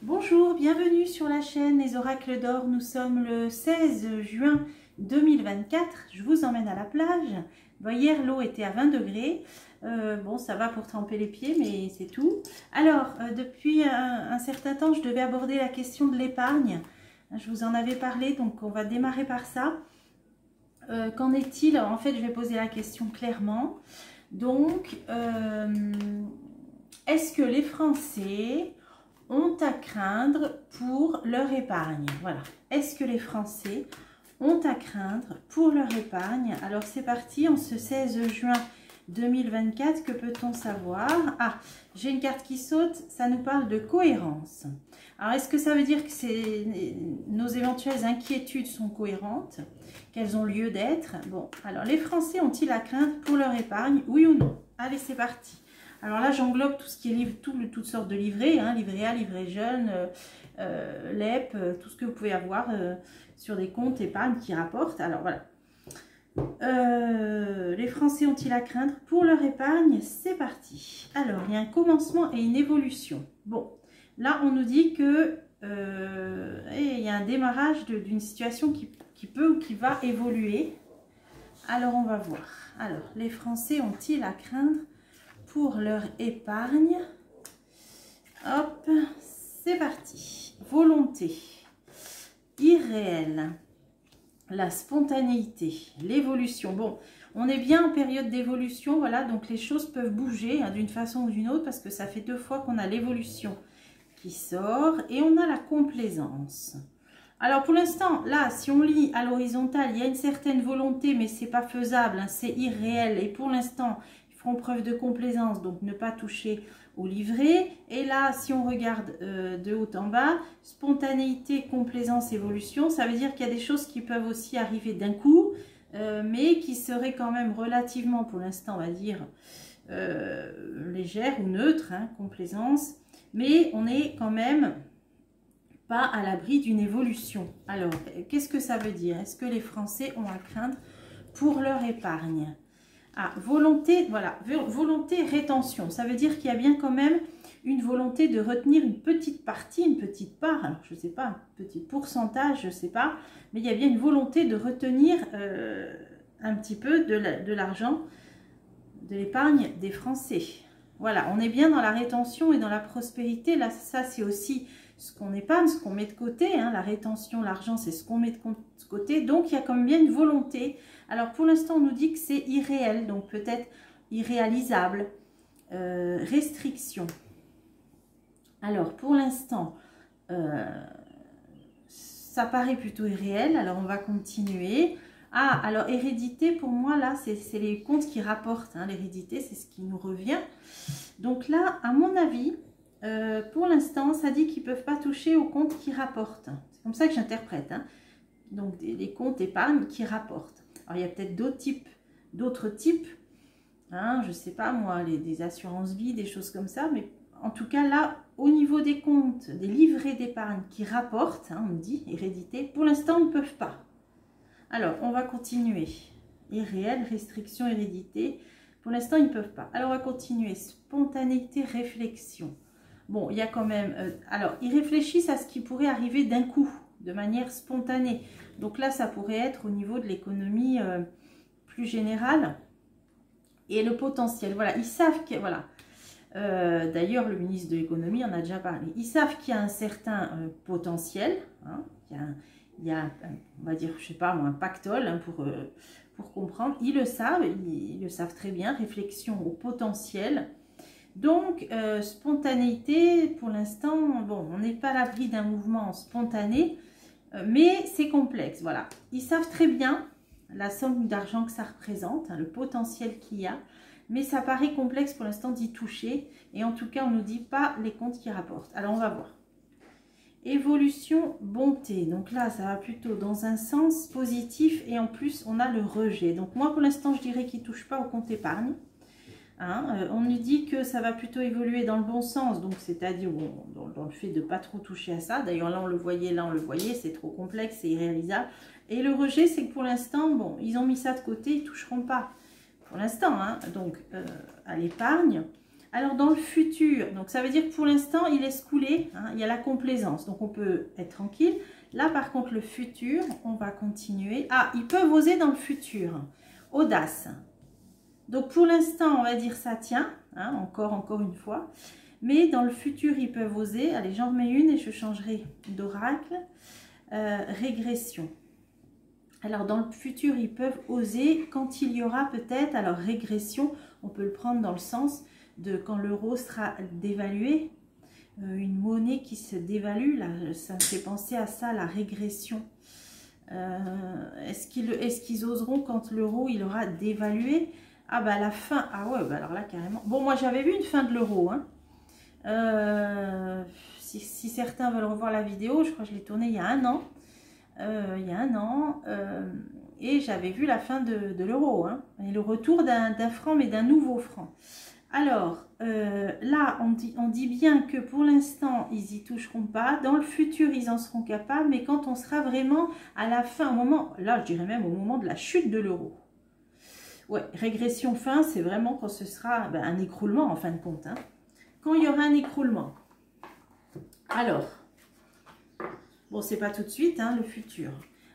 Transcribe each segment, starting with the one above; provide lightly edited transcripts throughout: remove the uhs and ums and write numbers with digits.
Bonjour, bienvenue sur la chaîne Les Oracles d'Or. Nous sommes le 16 juin 2024. Je vous emmène à la plage. Bon, hier, l'eau était à 20 degrés. Bon, ça va pour tremper les pieds, mais c'est tout. Alors, depuis un certain temps, je devais aborder la question de l'épargne. Je vous en avais parlé, donc on va démarrer par ça. Qu'en est-il? En fait, je vais poser la question clairement. Donc, est-ce que les Français ont à craindre pour leur épargne? Voilà. Est-ce que les Français ont à craindre pour leur épargne? Alors, c'est parti. En ce 16 juin 2024, que peut-on savoir? Ah, j'ai une carte qui saute. Ça nous parle de cohérence. Alors, est-ce que ça veut dire que nos éventuelles inquiétudes sont cohérentes? Qu'elles ont lieu d'être? Bon, alors, les Français ont-ils à craindre pour leur épargne? Oui ou non? Allez, c'est parti. Alors là, j'englobe tout ce qui est toutes sortes de livrets, hein, livret A, livret jeune, LEP, tout ce que vous pouvez avoir sur des comptes épargne qui rapportent. Alors voilà. Les Français ont-ils à craindre pour leur épargne? C'est parti. Alors, il y a un commencement et une évolution. Bon, là, on nous dit que il y a un démarrage d'une situation qui peut ou qui va évoluer. Alors, on va voir. Alors, les Français ont-ils à craindre pour leur épargne? Hop, c'est parti. Volonté, irréel, la spontanéité, l'évolution. Bon, on est bien en période d'évolution, voilà, donc les choses peuvent bouger hein, d'une façon ou d'une autre parce que ça fait 2 fois qu'on a l'évolution qui sort et on a la complaisance. Alors pour l'instant, là, si on lit à l'horizontale, il y a une certaine volonté, mais c'est pas faisable, hein, c'est irréel et pour l'instant, feront preuve de complaisance, donc ne pas toucher au livret. Et là, si on regarde de haut en bas, spontanéité, complaisance, évolution, ça veut dire qu'il y a des choses qui peuvent aussi arriver d'un coup, mais qui seraient quand même relativement, pour l'instant, on va dire, légères ou neutres, hein, complaisance, mais on n'est quand même pas à l'abri d'une évolution. Alors, qu'est-ce que ça veut dire? Est-ce que les Français ont à craindre pour leur épargne? Ah, volonté, voilà, volonté rétention, ça veut dire qu'il y a bien quand même une volonté de retenir une petite partie, une petite part, alors je ne sais pas, un petit pourcentage, je ne sais pas, mais il y a bien une volonté de retenir un petit peu de l'argent, de l'épargne des Français. Voilà, on est bien dans la rétention et dans la prospérité, là ça c'est aussi ce qu'on épargne, ce qu'on met de côté, hein, la rétention, l'argent c'est ce qu'on met de côté, donc il y a quand même bien une volonté. Alors pour l'instant on nous dit que c'est irréel, donc peut-être irréalisable, restriction. Alors pour l'instant ça paraît plutôt irréel, alors on va continuer. Ah, alors hérédité pour moi là c'est les comptes qui rapportent, hein, l'hérédité c'est ce qui nous revient. Donc là à mon avis, pour l'instant ça dit qu'ils ne peuvent pas toucher aux comptes qui rapportent. C'est comme ça que j'interprète, hein. Donc les comptes épargne qui rapportent. Alors, il y a peut-être d'autres types, hein, je ne sais pas moi, des assurances vie, des choses comme ça, mais en tout cas là, au niveau des comptes, des livrets d'épargne qui rapportent, hein, on dit hérédité, pour l'instant ils ne peuvent pas. Alors, on va continuer. Irréel, restriction, hérédité, pour l'instant ils ne peuvent pas. Alors, on va continuer. Spontanéité, réflexion. Bon, il y a quand même... alors, ils réfléchissent à ce qui pourrait arriver d'un coup, de manière spontanée. Donc là, ça pourrait être au niveau de l'économie plus générale. Et le potentiel, voilà, ils savent que, voilà, d'ailleurs, le ministre de l'économie en a déjà parlé. Ils savent qu'il y a un certain potentiel, hein, il y a on va dire, je sais pas moi, un pactole hein, pour comprendre. Ils le savent très bien, réflexion au potentiel. Donc, spontanéité, pour l'instant, bon, on n'est pas à l'abri d'un mouvement spontané, mais c'est complexe, voilà. Ils savent très bien la somme d'argent que ça représente, hein, le potentiel qu'il y a, mais ça paraît complexe pour l'instant d'y toucher, et en tout cas, on ne nous dit pas les comptes qui rapportent. Alors, on va voir. Évolution, bonté, donc là, ça va plutôt dans un sens positif, et en plus, on a le rejet. Donc, moi, pour l'instant, je dirais qu'ils ne touchent pas au compte épargne. Hein, on nous dit que ça va plutôt évoluer dans le bon sens, donc c'est-à-dire bon, dans le fait de ne pas trop toucher à ça. D'ailleurs là on le voyait, c'est trop complexe, c'est irréalisable. Et le rejet, c'est que pour l'instant, bon, ils ont mis ça de côté, ils ne toucheront pas pour l'instant. Hein, donc à l'épargne, Alors, dans le futur, donc ça veut dire que pour l'instant, il laisse couler, hein, il y a la complaisance, donc on peut être tranquille. Là, par contre, le futur, on va continuer. Ah, ils peuvent oser dans le futur. Audace. Donc, pour l'instant, on va dire ça tient, hein, encore une fois. Mais dans le futur, ils peuvent oser. Allez, j'en remets une et je changerai d'oracle. Régression. Alors, dans le futur, ils peuvent oser quand il y aura peut-être, alors régression, on peut le prendre dans le sens de quand l'euro sera dévalué, une monnaie qui se dévalue, là, ça me fait penser à ça, la régression. Est-ce qu'ils oseront quand l'euro il aura dévalué? Ah bah la fin, ah ouais, bah alors là carrément. Bon, moi j'avais vu une fin de l'euro, hein. Si certains veulent revoir la vidéo, je crois que je l'ai tournée il y a un an. Et j'avais vu la fin de l'euro, hein, et le retour d'un franc, mais d'un nouveau franc. Alors, là, on dit bien que pour l'instant, ils n'y toucheront pas. Dans le futur, ils en seront capables, mais quand on sera vraiment à la fin, au moment, là, je dirais même au moment de la chute de l'euro. Ouais, régression fin, c'est vraiment quand ce sera un écroulement, en fin de compte. Hein. Quand il y aura un écroulement. Alors, bon, c'est pas tout de suite, hein, le futur.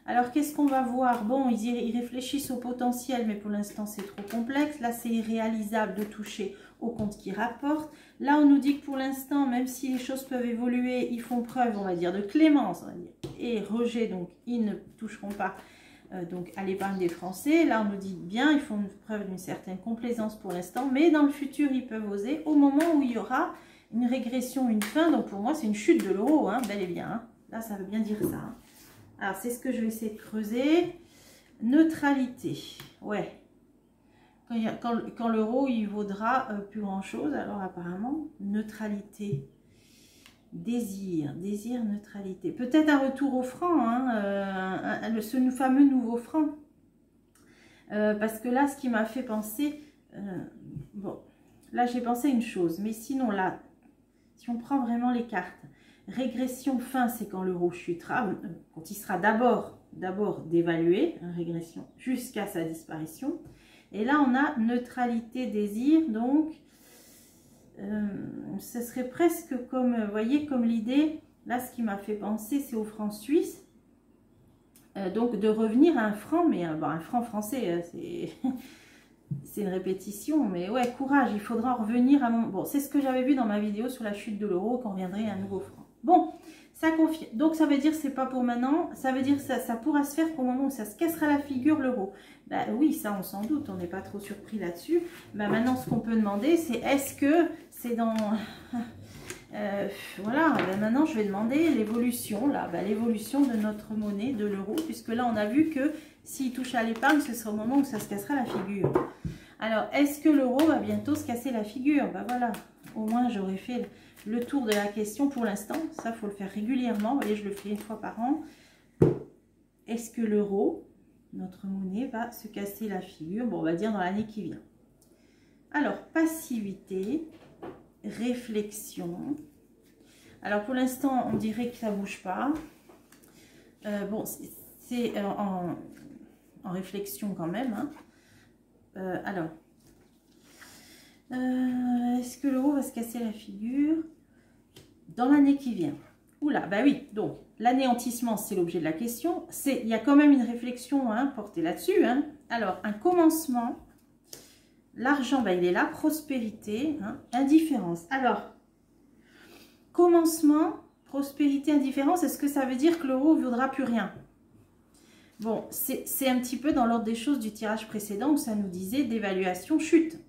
Alors, qu'est-ce qu'on va voir? Bon, ils réfléchissent au potentiel, mais pour l'instant, c'est trop complexe. Là, c'est irréalisable de toucher au compte qui rapporte. Là, on nous dit que pour l'instant, même si les choses peuvent évoluer, ils font preuve, on va dire, de clémence, on va dire, et rejet, donc ils ne toucheront pas donc à l'épargne des Français. Là, on nous dit bien, ils font preuve d'une certaine complaisance pour l'instant, mais dans le futur, ils peuvent oser au moment où il y aura une régression, une fin. Donc, pour moi, c'est une chute de l'euro, hein, bel et bien. Hein. Là, ça veut bien dire ça. Hein. Alors, c'est ce que je vais essayer de creuser. Neutralité. Ouais. Quand l'euro, il vaudra plus grand-chose. Alors, apparemment, neutralité. Désir, neutralité. Peut-être un retour au franc, hein, ce fameux nouveau franc. Parce que là, ce qui m'a fait penser... bon, là, j'ai pensé une chose. Mais sinon, là, si on prend vraiment les cartes... Régression fin, c'est quand l'euro chutera, quand il sera d'abord dévalué, hein, régression jusqu'à sa disparition. Et là, on a neutralité, désir, donc ce serait presque comme, vous voyez, comme l'idée, là, ce qui m'a fait penser, c'est au franc suisse, donc de revenir à un franc, mais un franc français, c'est une répétition, mais ouais, courage, il faudra en revenir à mon... Bon, c'est ce que j'avais vu dans ma vidéo sur la chute de l'euro, qu'on reviendrait à un nouveau franc. Bon, ça confirme. Donc, ça veut dire que c'est pas pour maintenant. Ça veut dire que ça pourra se faire qu'au moment où ça se cassera la figure, l'euro. Ben oui, ça, on s'en doute. On n'est pas trop surpris là-dessus. Ben maintenant, ce qu'on peut demander, c'est est-ce que c'est dans... voilà, ben maintenant, je vais demander l'évolution, là. Ben, l'évolution de notre monnaie, de l'euro. Puisque là, on a vu que s'il touche à l'épargne, ce sera au moment où ça se cassera la figure. Alors, est-ce que l'euro va bientôt se casser la figure? Ben voilà, au moins, j'aurais fait... le tour de la question pour l'instant, ça faut le faire régulièrement, vous voyez je le fais une fois par an. Est-ce que l'euro, notre monnaie, va se casser la figure? Bon, on va dire dans l'année qui vient. Alors, passivité, réflexion. Alors pour l'instant, on dirait que ça ne bouge pas. Bon, c'est en réflexion quand même. Hein. Alors, est-ce que l'euro va se casser la figure dans l'année qui vient? Oula, bah oui, donc l'anéantissement, c'est l'objet de la question. Il y a quand même une réflexion hein, portée là-dessus. Hein. Alors, un commencement, l'argent, bah, il est là, prospérité, hein, indifférence. Alors, commencement, prospérité, indifférence, est-ce que ça veut dire que l'euro ne vaudra plus rien? Bon, c'est un petit peu dans l'ordre des choses du tirage précédent où ça nous disait dévaluation, chute.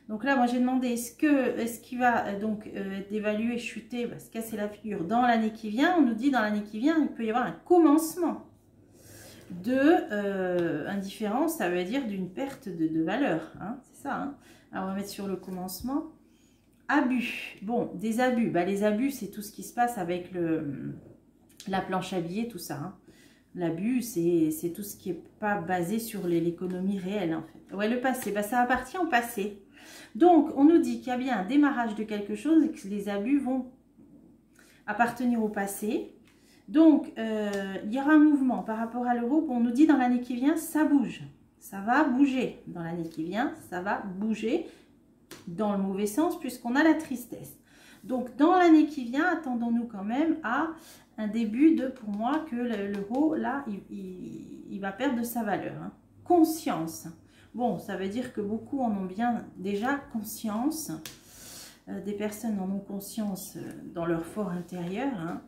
Donc là, moi, j'ai demandé, est-ce qu'il va donc être dévalué, chuter, se casser la figure dans l'année qui vient? On nous dit dans l'année qui vient, il peut y avoir un commencement de indifférence, ça veut dire d'une perte de valeur. Hein, c'est ça. Hein. Alors, on va mettre sur le commencement. Abus. Bon, des abus. Bah, les abus, c'est tout ce qui se passe avec la planche à billets, tout ça. Hein. L'abus, c'est tout ce qui n'est pas basé sur l'économie réelle, en fait. Ouais, le passé, bah, ça appartient au passé. Donc, on nous dit qu'il y a bien un démarrage de quelque chose et que les abus vont appartenir au passé. Donc, il y aura un mouvement par rapport à l'euro. On nous dit dans l'année qui vient, ça bouge. Ça va bouger. Dans l'année qui vient, ça va bouger. dans le mauvais sens puisqu'on a la tristesse. Donc, dans l'année qui vient, attendons-nous quand même à un début de, pour moi, que l'euro, là, il va perdre de sa valeur. Hein. Conscience. Bon, ça veut dire que beaucoup en ont bien déjà conscience. Des personnes en ont conscience dans leur fort intérieur. Hein.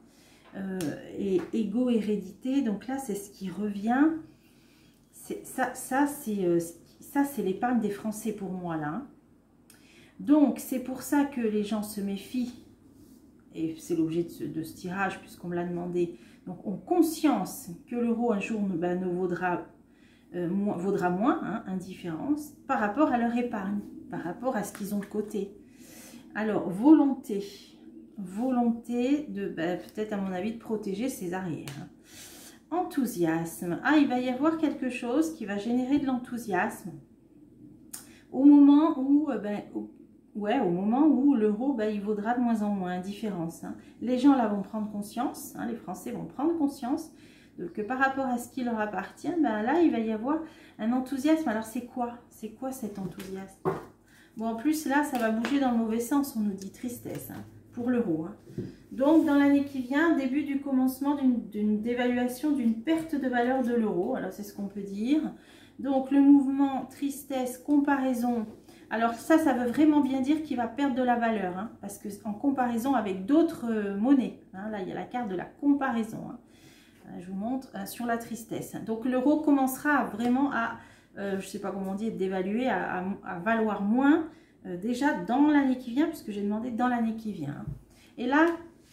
Et ego, hérédité. Donc là, c'est ce qui revient. Ça c'est l'épargne des Français pour moi, là. Hein. Donc, c'est pour ça que les gens se méfient, et c'est l'objet de ce tirage, puisqu'on me l'a demandé. Donc, ont conscience que l'euro, un jour, ne vaudra moins, hein, indifférence, par rapport à leur épargne, par rapport à ce qu'ils ont de côté. Alors, volonté de, peut-être à mon avis, de protéger ses arrières. Hein. Enthousiasme. Ah, il va y avoir quelque chose qui va générer de l'enthousiasme au moment où... au moment où l'euro, il vaudra de moins en moins, indifférence. Hein. Les gens là vont prendre conscience, hein, les Français vont prendre conscience que par rapport à ce qui leur appartient, là, il va y avoir un enthousiasme. Alors, c'est quoi? C'est quoi cet enthousiasme? Bon, en plus, là, ça va bouger dans le mauvais sens, on nous dit tristesse, hein, pour l'euro. Hein. Donc, dans l'année qui vient, début du commencement d'une dévaluation, d'une perte de valeur de l'euro. Alors, c'est ce qu'on peut dire. Donc, le mouvement tristesse, comparaison... Alors ça veut vraiment bien dire qu'il va perdre de la valeur, hein, parce qu'en comparaison avec d'autres monnaies, hein, là il y a la carte de la comparaison, hein, je vous montre sur la tristesse. Donc l'euro commencera vraiment à, je ne sais pas comment on dit, être dévalué, à valoir moins déjà dans l'année qui vient, puisque j'ai demandé dans l'année qui vient. Hein. Et là,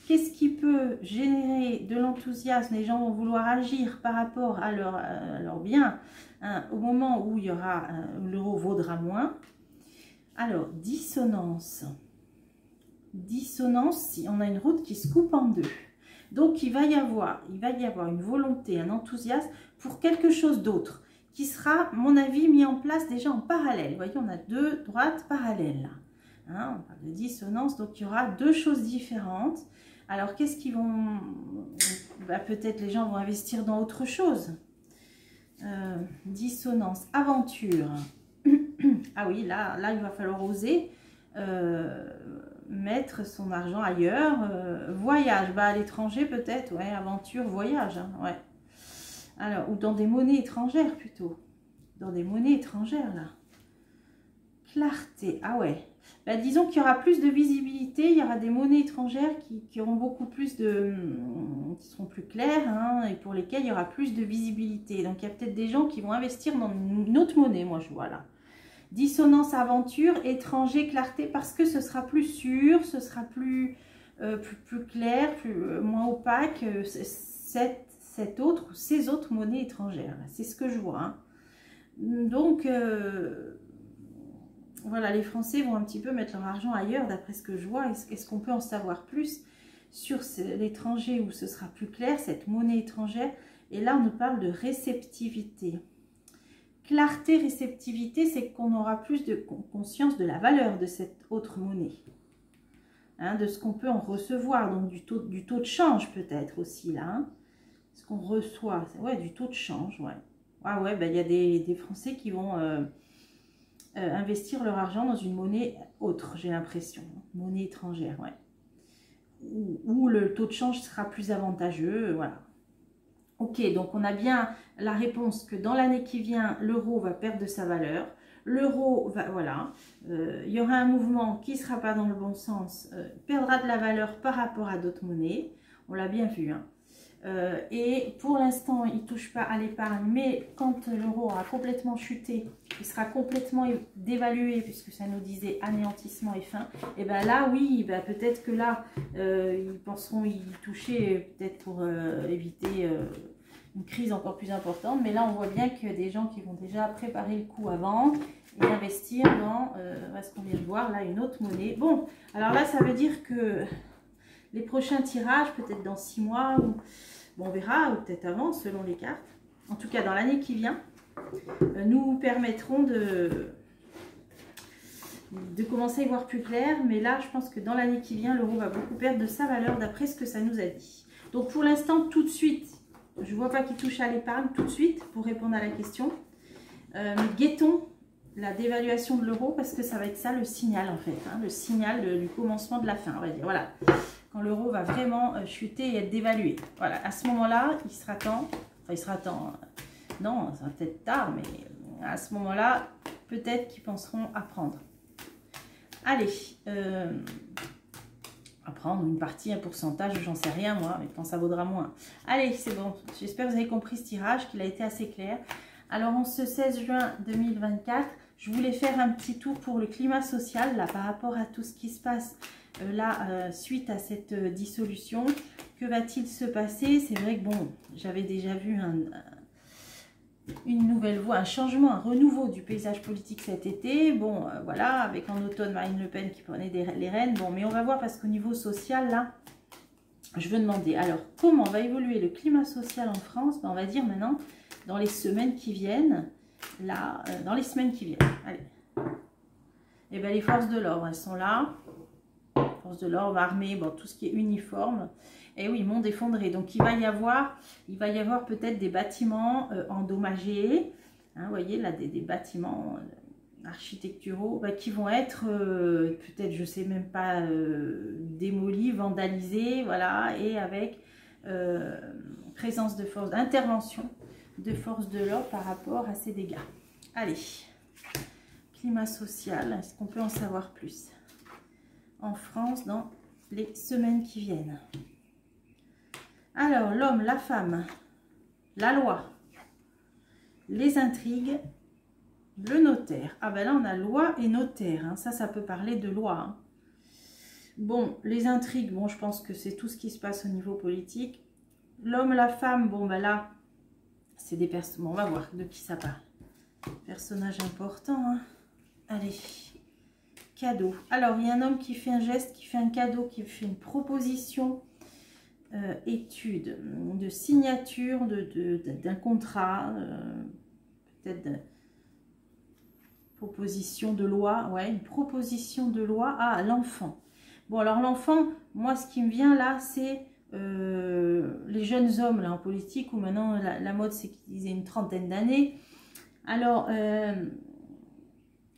qu'est-ce qui peut générer de l'enthousiasme? Les gens vont vouloir agir par rapport à leur bien, hein, au moment où l'euro vaudra moins. Alors, dissonance. Dissonance, si on a une route qui se coupe en deux. Donc, il va y avoir une volonté, un enthousiasme pour quelque chose d'autre qui sera, à mon avis, mis en place déjà en parallèle. Vous voyez, on a deux droites parallèles. Hein, on parle de dissonance, donc il y aura deux choses différentes. Alors, qu'est-ce qu'ils vont... peut-être les gens vont investir dans autre chose. Dissonance, aventure. Ah oui, là, il va falloir oser mettre son argent ailleurs. Voyage, à l'étranger peut-être, ouais, aventure, voyage, hein, ouais. Alors, ou dans des monnaies étrangères plutôt. Dans des monnaies étrangères, là. Clarté, ah ouais. Disons qu'il y aura plus de visibilité, il y aura des monnaies étrangères qui auront beaucoup plus de... qui seront plus claires, hein, et pour lesquelles il y aura plus de visibilité. Donc, il y a peut-être des gens qui vont investir dans une autre monnaie, moi je vois là. Dissonance, aventure, étranger, clarté, parce que ce sera plus sûr, ce sera plus clair, moins opaque, cette autre ou ces autres monnaies étrangères. C'est ce que je vois. Hein. Donc, voilà, les Français vont un petit peu mettre leur argent ailleurs, d'après ce que je vois. Est-ce qu'on peut en savoir plus sur l'étranger où ce sera plus clair, cette monnaie étrangère? Et là, on nous parle de réceptivité. Clarté, réceptivité, c'est qu'on aura plus de conscience de la valeur de cette autre monnaie. Hein, de ce qu'on peut en recevoir, donc du taux de change peut-être aussi là. Hein. Ce qu'on reçoit, ouais, du taux de change, ouais. Ah ouais, il y a des Français qui vont investir leur argent dans une monnaie autre, j'ai l'impression. Monnaie étrangère, ouais. Où le taux de change sera plus avantageux, voilà. Ok, donc on a bien la réponse que dans l'année qui vient, l'euro va perdre de sa valeur. L'euro va, voilà, il y aura un mouvement qui ne sera pas dans le bon sens, perdra de la valeur par rapport à d'autres monnaies. On l'a bien vu. Hein. Et pour l'instant, il ne touche pas à l'épargne, mais quand l'euro aura complètement chuté, il sera complètement dévalué, puisque ça nous disait anéantissement et fin, et bien là, oui, peut-être que là, ils penseront y toucher, peut-être pour éviter une crise encore plus importante, mais là, on voit bien qu'il y a des gens qui vont déjà préparer le coup avant et investir dans ce qu'on vient de voir, là, une autre monnaie. Bon, alors là, ça veut dire que les prochains tirages, peut-être dans 6 mois, ou bon, on verra, ou peut-être avant, selon les cartes, en tout cas dans l'année qui vient, nous permettront de commencer à y voir plus clair. Mais là, je pense que dans l'année qui vient, l'euro va beaucoup perdre de sa valeur d'après ce que ça nous a dit. Donc pour l'instant, tout de suite, je ne vois pas qu'il touche à l'épargne tout de suite pour répondre à la question. Mais guettons la dévaluation de l'euro, parce que ça va être ça le signal en fait, hein, le signal du commencement de la fin, on va dire. Voilà, quand l'euro va vraiment chuter et être dévalué. Voilà, à ce moment-là, il sera temps, enfin il sera temps, non, ça va peut-être tard, mais à ce moment-là, peut-être qu'ils penseront à prendre. Allez, à prendre une partie, un pourcentage, j'en sais rien moi, mais quand ça vaudra moins. Allez, c'est bon, j'espère que vous avez compris ce tirage, qu'il a été assez clair. Alors, en ce 16 juin 2024, je voulais faire un petit tour pour le climat social, là, par rapport à tout ce qui se passe là, suite à cette dissolution. Que va-t-il se passer? C'est vrai que, bon, j'avais déjà vu une nouvelle voie, un changement, un renouveau du paysage politique cet été. Bon, voilà, avec en automne Marine Le Pen qui prenait les rênes. Bon, mais on va voir parce qu'au niveau social, là, je veux demander, alors, comment va évoluer le climat social en France? Ben, on va dire maintenant, dans les semaines qui viennent, là, dans les semaines qui viennent. Allez. Et bien, les forces de l'ordre, elles sont là. Forces de l'ordre, armée, bon, tout ce qui est uniforme. Et oui, monde effondré. Donc, il va y avoir peut-être des bâtiments endommagés. Hein, vous voyez, là, des bâtiments architecturaux qui vont être peut-être, je ne sais même pas, démolis, vandalisés, voilà, et avec présence de force, intervention de forces de l'ordre par rapport à ces dégâts. Allez, climat social, est-ce qu'on peut en savoir plus en France dans les semaines qui viennent? Alors, l'homme, la femme, la loi, les intrigues, le notaire. Ah ben là, on a loi et notaire. Hein. Ça peut parler de loi. Hein. Bon, les intrigues, bon, je pense que c'est tout ce qui se passe au niveau politique. L'homme, la femme, bon, ben là, c'est des personnes... Bon, on va voir de qui ça parle. Personnage important. Hein. Allez, cadeau. Alors, il y a un homme qui fait un geste, qui fait un cadeau, qui fait une proposition... étude de signature d'un contrat, peut-être proposition de loi, ouais, une proposition de loi à l'enfant. Bon, alors l'enfant, moi ce qui me vient là, c'est les jeunes hommes là en politique, où maintenant la mode c'est qu'ils aient une trentaine d'années. Alors,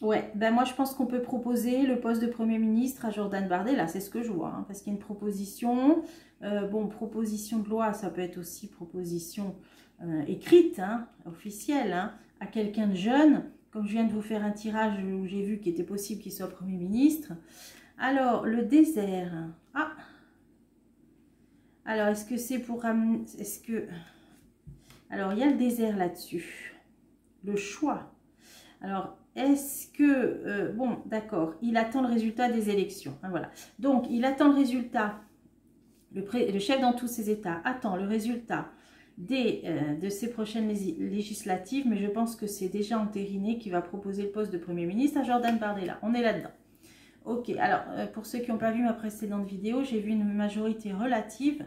ouais, ben moi je pense qu'on peut proposer le poste de Premier ministre à Jordan Bardella, c'est ce que je vois, hein, parce qu'il y a une proposition, bon, proposition de loi, ça peut être aussi proposition écrite, hein, officielle, hein, à quelqu'un de jeune, comme je viens de vous faire un tirage où j'ai vu qu'il était possible qu'il soit Premier ministre. Alors, le désert, ah, alors est-ce que c'est pour ramener, est-ce que, alors il y a le désert là-dessus, le choix, alors, est-ce que... bon, d'accord, il attend le résultat des élections. Hein, voilà. Donc, il attend le résultat, le chef dans tous ses États attend le résultat de ces prochaines législatives, mais je pense que c'est déjà entériné qu'il va proposer le poste de Premier ministre à Jordan Bardella. On est là-dedans. Ok, alors, pour ceux qui n'ont pas vu ma précédente vidéo, j'ai vu une majorité relative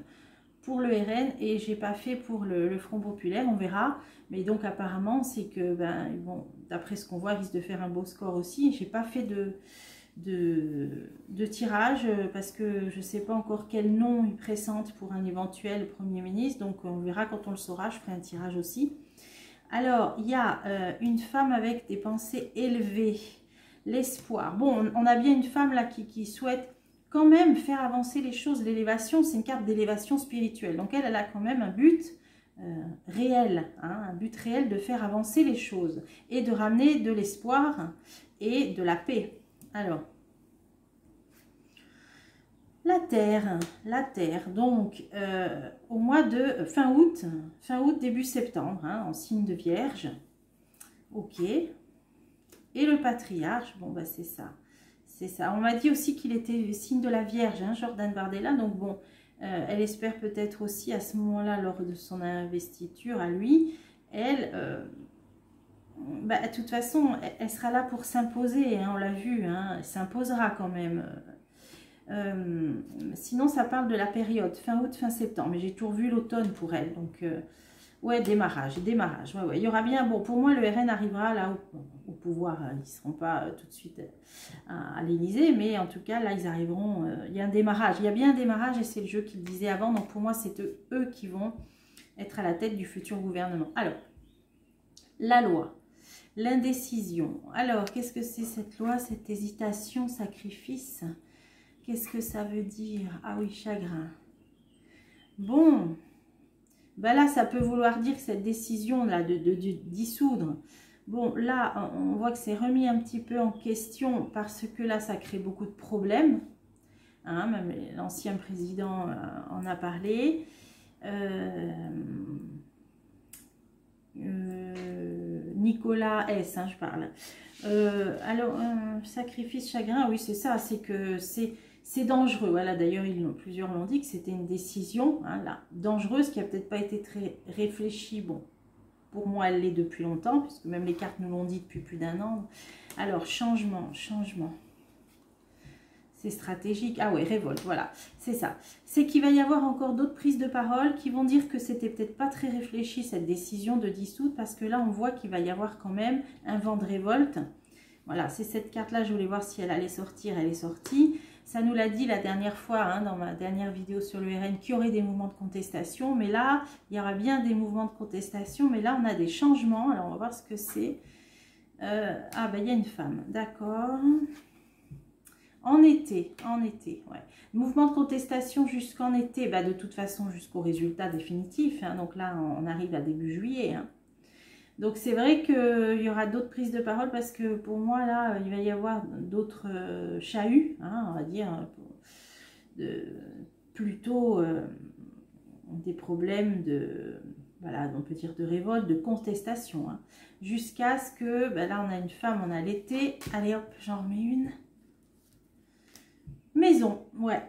pour le RN et j'ai pas fait pour le Front Populaire, on verra. Mais donc apparemment c'est que, ben, bon, d'après ce qu'on voit, il risque de faire un beau score aussi. J'ai pas fait de tirage parce que je sais pas encore quel nom il pressente pour un éventuel Premier ministre. Donc on verra quand on le saura, je ferai un tirage aussi. Alors, il y a une femme avec des pensées élevées, l'espoir. Bon, on a bien une femme là qui souhaite quand même faire avancer les choses. L'élévation, c'est une carte d'élévation spirituelle. Donc elle a quand même un but réel, hein, un but réel de faire avancer les choses et de ramener de l'espoir et de la paix. Alors, la terre, donc au mois de fin août, début septembre, hein, en signe de Vierge. Ok. Et le patriarche, bon bah c'est ça. C'est ça. On m'a dit aussi qu'il était signe de la Vierge, hein, Jordan Bardella. Donc bon, elle espère peut-être aussi à ce moment-là, lors de son investiture à lui, elle, bah, de toute façon, elle sera là pour s'imposer. Hein, on l'a vu, hein, elle s'imposera quand même. Sinon, ça parle de la période fin août, fin septembre. Mais j'ai tout revu l'automne pour elle. Donc, ouais, démarrage. Ouais, ouais. Il y aura bien, bon, pour moi, le RN arrivera là au pouvoir. Ils ne seront pas tout de suite à l'Élysée, mais en tout cas, là, ils arriveront. Il y a un démarrage. Il y a bien un démarrage et c'est le jeu qu'il disait avant. Donc, pour moi, c'est eux qui vont être à la tête du futur gouvernement. Alors, la loi. L'indécision. Alors, qu'est-ce que c'est cette loi, cette hésitation, sacrifice? Qu'est-ce que ça veut dire? Ah oui, chagrin. Bon, ben là, ça peut vouloir dire que cette décision-là de dissoudre, bon, là, on voit que c'est remis un petit peu en question parce que là, ça crée beaucoup de problèmes. Hein, même l'ancien président en a parlé. Nicolas S, hein, je parle. Alors, sacrifice, chagrin, oui, c'est ça, c'est que c'est dangereux. Voilà, d'ailleurs, plusieurs l'ont dit que c'était une décision hein, là, dangereuse qui n'a peut-être pas été très réfléchie. Bon, pour moi, elle l'est depuis longtemps, puisque même les cartes nous l'ont dit depuis plus d'1 an. Alors, changement. C'est stratégique. Ah ouais, révolte, voilà, c'est ça. C'est qu'il va y avoir encore d'autres prises de parole qui vont dire que c'était peut-être pas très réfléchi cette décision de dissoudre parce que là, on voit qu'il va y avoir quand même un vent de révolte. Voilà, c'est cette carte-là, je voulais voir si elle allait sortir, elle est sortie. Ça nous l'a dit la dernière fois, hein, dans ma dernière vidéo sur le RN, qu'il y aurait des mouvements de contestation. Mais là, il y aura bien des mouvements de contestation, mais là, on a des changements. Alors, on va voir ce que c'est. Ah, ben, il y a une femme, d'accord. En été, ouais. Mouvement de contestation jusqu'en été, bah de toute façon jusqu'au résultat définitif. Hein, donc là, on arrive à début juillet. Hein. Donc c'est vrai qu'il y aura d'autres prises de parole parce que pour moi, là, il va y avoir d'autres chahuts, hein, on va dire, plutôt des problèmes de, voilà, on peut dire de révolte, de contestation. Hein, jusqu'à ce que, bah là, on a une femme, on a l'été. Allez hop, j'en remets une. Maison, ouais,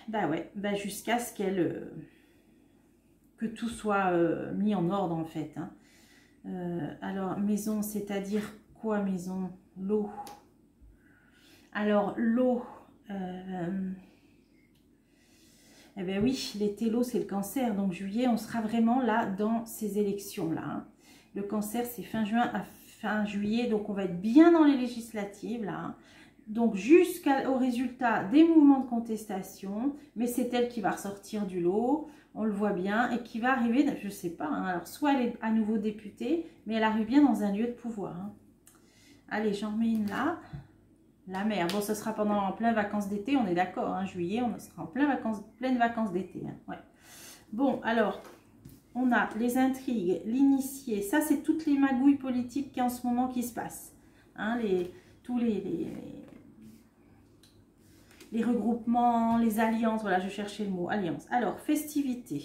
bah jusqu'à ce qu'elle, que tout soit mis en ordre en fait. Hein. Alors, maison, c'est-à-dire quoi maison? L'eau. Alors, l'eau, eh bien oui, l'été, l'eau, c'est le cancer. Donc, juillet, on sera vraiment là dans ces élections-là. Hein. Le cancer, c'est fin juin à fin juillet. Donc, on va être bien dans les législatives, là. Hein. Donc, jusqu'au résultat des mouvements de contestation, mais c'est elle qui va ressortir du lot, on le voit bien, et qui va arriver, je ne sais pas, hein, alors soit elle est à nouveau députée, mais elle arrive bien dans un lieu de pouvoir. Hein. Allez, j'en remets une là. La mer, bon, ce sera pendant plein vacances d'été, on est d'accord, hein, juillet, on sera en pleine vacances d'été. Hein, ouais. Bon, alors, on a les intrigues, l'initié, ça c'est toutes les magouilles politiques qui en ce moment qui se passent. Hein, tous les regroupements, les alliances, voilà, je cherchais le mot, alliance. Alors, festivité,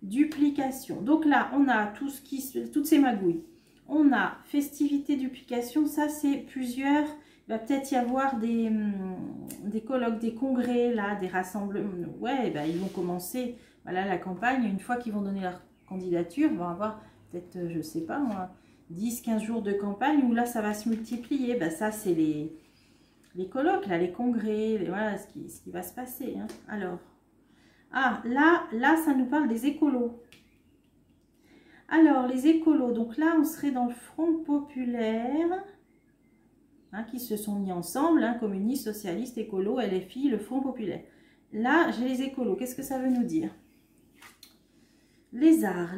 duplication. Donc là, on a toutes ces magouilles. On a festivité, duplication, ça c'est plusieurs. Il va peut-être y avoir des colloques, des congrès, là, des rassemblements. Ouais, ben, ils vont commencer, voilà, la campagne. Une fois qu'ils vont donner leur candidature, ils vont avoir peut-être, je sais pas moi, 10-15 jours de campagne où là, ça va se multiplier. Ben, ça, c'est les colloques, là, les congrès, voilà ce qui va se passer. Hein. Alors, ah, là, ça nous parle des écolos. Alors, les écolos, donc là, on serait dans le Front populaire, hein, qui se sont mis ensemble, hein, communistes, socialistes, écolos, LFI, le Front populaire. Là, j'ai les écolos. Qu'est-ce que ça veut nous dire? Les arts.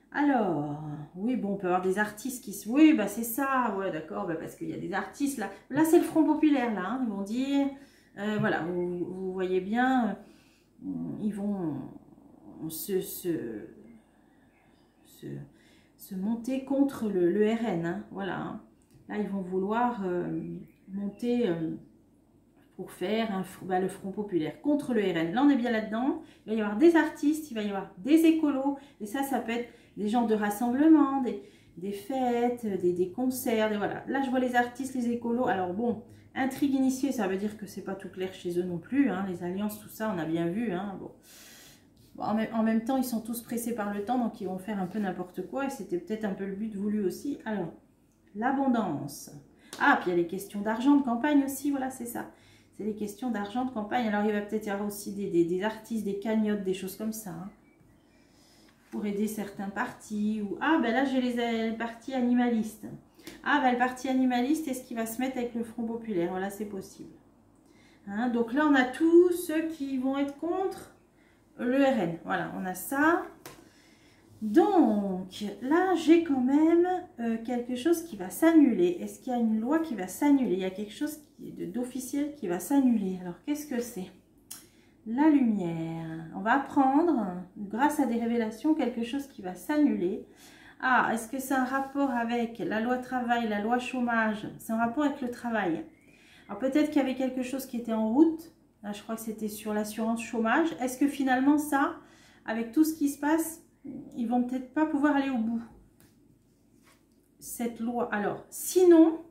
Alors, oui, bon, on peut avoir des artistes qui se... Oui, bah c'est ça, ouais, d'accord, bah parce qu'il y a des artistes, là. Là, c'est le Front populaire, là, hein, ils vont dire... voilà, vous voyez bien, ils vont se monter contre le RN, hein, voilà. Hein. Là, ils vont vouloir monter... pour faire le Front populaire contre le RN. Là, on est bien là-dedans. Il va y avoir des artistes, il va y avoir des écolos. Et ça peut être des genres de rassemblements, des fêtes, des concerts. Voilà. Là, je vois les artistes, les écolos. Alors bon, intrigue initiée, ça veut dire que c'est pas tout clair chez eux non plus. Hein. Les alliances, tout ça, on a bien vu. Hein. Bon. En même temps, ils sont tous pressés par le temps, donc ils vont faire un peu n'importe quoi. Et c'était peut-être un peu le but voulu aussi. Alors, l'abondance. Ah, puis il y a les questions d'argent de campagne aussi. Voilà, c'est ça. C'est les questions d'argent de campagne. Alors, il va peut-être y avoir aussi des artistes, des cagnottes, des choses comme ça. Hein, pour aider certains partis. Ou... Ah, ben là, j'ai les partis animalistes. Ah, ben le parti animaliste, est-ce qu'il va se mettre avec le Front populaire? Voilà, c'est possible. Hein, donc là, on a tous ceux qui vont être contre le RN. Voilà, on a ça. Donc, là, j'ai quand même quelque chose qui va s'annuler. Est-ce qu'il y a une loi qui va s'annuler? Il y a quelque chose d'officiel qui va s'annuler. Alors, qu'est-ce que c'est? La lumière. On va apprendre, grâce à des révélations, quelque chose qui va s'annuler. Ah, est-ce que c'est un rapport avec la loi travail, la loi chômage? C'est un rapport avec le travail. Alors, peut-être qu'il y avait quelque chose qui était en route. Là, je crois que c'était sur l'assurance chômage. Est-ce que finalement, ça, avec tout ce qui se passe, ils vont peut-être pas pouvoir aller au bout, cette loi? Alors, sinon,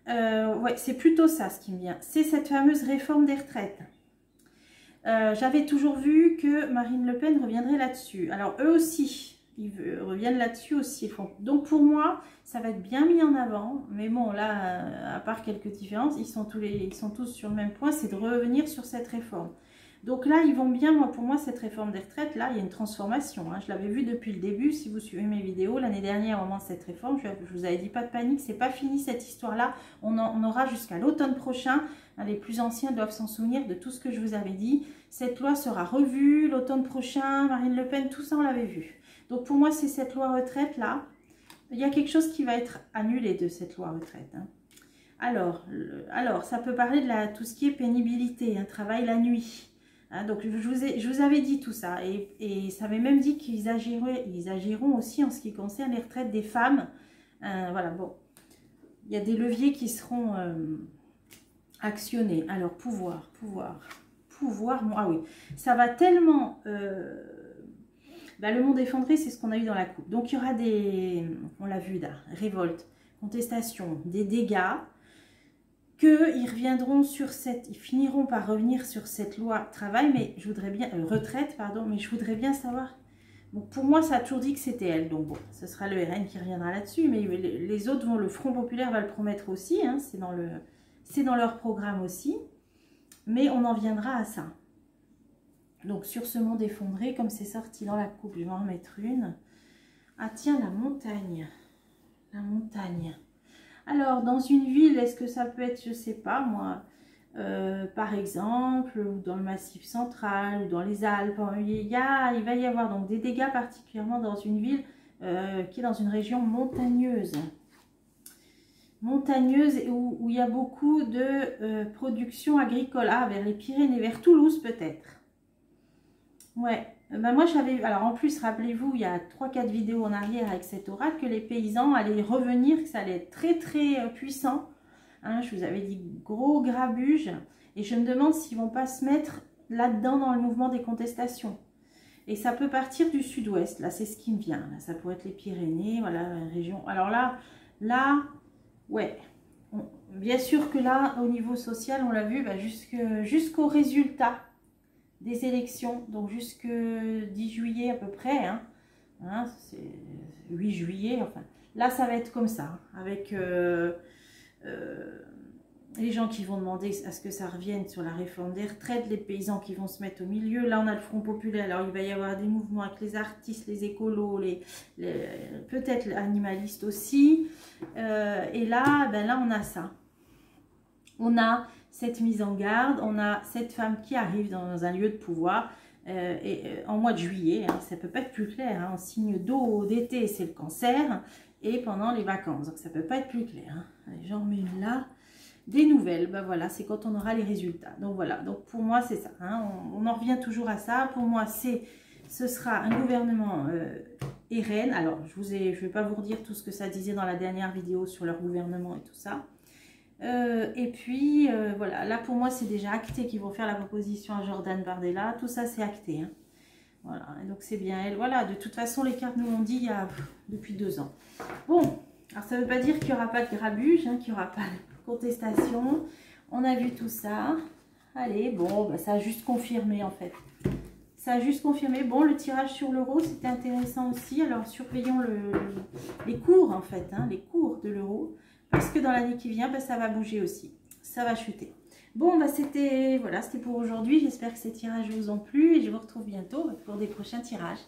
ouais, c'est plutôt ça ce qui me vient. C'est cette fameuse réforme des retraites. J'avais toujours vu que Marine Le Pen reviendrait là-dessus. Alors, eux aussi, ils reviennent là-dessus aussi. Donc, pour moi, ça va être bien mis en avant. Mais bon, là, à part quelques différences, ils sont tous sur le même point, c'est de revenir sur cette réforme. Donc là, ils vont bien, pour moi, cette réforme des retraites, là, il y a une transformation. Hein. Je l'avais vu depuis le début, si vous suivez mes vidéos. L'année dernière, au moment de cette réforme, je vous avais dit pas de panique, c'est pas fini cette histoire-là. On aura jusqu'à l'automne prochain. Les plus anciens doivent s'en souvenir de tout ce que je vous avais dit. Cette loi sera revue l'automne prochain, Marine Le Pen, tout ça, on l'avait vu. Donc pour moi, c'est cette loi retraite-là. Il y a quelque chose qui va être annulé de cette loi retraite. Hein. Alors, ça peut parler de tout ce qui est pénibilité, hein, travail la nuit. Hein, donc, je vous avais dit tout ça. Et ça avait même dit qu'ils agiront aussi en ce qui concerne les retraites des femmes. Voilà, bon. Il y a des leviers qui seront actionnés. Alors, pouvoir. Ah oui, ça va tellement... le monde effondré, c'est ce qu'on a eu dans la coupe. Donc, il y aura on l'a vu là, révolte, contestation, des dégâts, qu'ils reviendront sur ils finiront par revenir sur cette loi travail, mais je voudrais bien, retraite, pardon, mais je voudrais bien savoir, bon, pour moi, ça a toujours dit que c'était elle, donc bon, ce sera le RN qui reviendra là-dessus, mais les autres le Front Populaire va le promettre aussi, hein, c'est dans leur programme aussi, mais on en viendra à ça. Donc, sur ce monde effondré, comme c'est sorti dans la coupe, je vais en remettre une. Ah tiens, la montagne. La montagne. Alors, dans une ville, est-ce que ça peut être, je ne sais pas moi, par exemple, ou dans le Massif central, ou dans les Alpes, il va y avoir donc des dégâts particulièrement dans une ville qui est dans une région montagneuse. Montagneuse où il y a beaucoup de production agricole. Ah, vers les Pyrénées, vers Toulouse peut-être. Ouais, moi j'avais, alors en plus rappelez-vous, il y a 3-4 vidéos en arrière avec cet oracle que les paysans allaient revenir, que ça allait être très très puissant. Hein, je vous avais dit gros grabuge et je me demande s'ils vont pas se mettre là-dedans dans le mouvement des contestations. Et ça peut partir du sud-ouest, là c'est ce qui me vient, là, ça pourrait être les Pyrénées, voilà la région. Alors là, ouais, bien sûr que là au niveau social on l'a vu, jusqu'au résultat des élections, donc jusque 10 juillet à peu près, hein, c'est 8 juillet, enfin, là ça va être comme ça, avec les gens qui vont demander à ce que ça revienne sur la réforme des retraites, les paysans qui vont se mettre au milieu, là on a le Front Populaire, alors il va y avoir des mouvements avec les artistes, les écolos, peut-être les animalistes aussi, et là, là on a ça, on a cette mise en garde, on a cette femme qui arrive dans un lieu de pouvoir en mois de juillet, hein, ça ne peut pas être plus clair, hein, en signe d'eau d'été c'est le cancer et pendant les vacances, donc ça ne peut pas être plus clair. Hein. Allez, j'en remets une là, des nouvelles, voilà, c'est quand on aura les résultats. Donc voilà, donc pour moi c'est ça, hein, on en revient toujours à ça, pour moi ce sera un gouvernement RN, alors je ne vais pas vous redire tout ce que ça disait dans la dernière vidéo sur leur gouvernement et tout ça. Et puis voilà, là pour moi c'est déjà acté qu'ils vont faire la proposition à Jordan Bardella, tout ça c'est acté, hein. Voilà, et donc c'est bien elle, voilà, de toute façon les cartes nous l'ont dit il y a depuis 2 ans. Bon, alors ça ne veut pas dire qu'il n'y aura pas de grabuge, hein, qu'il n'y aura pas de contestation, on a vu tout ça, allez, bon, ça a juste confirmé en fait, ça a juste confirmé. Bon, le tirage sur l'euro c'était intéressant aussi, alors surveillons les cours en fait, hein, les cours de l'euro. Parce que dans l'année qui vient, ça va bouger aussi. Ça va chuter. Bon, c'était pour aujourd'hui. J'espère que ces tirages vous ont plu. Et je vous retrouve bientôt pour des prochains tirages.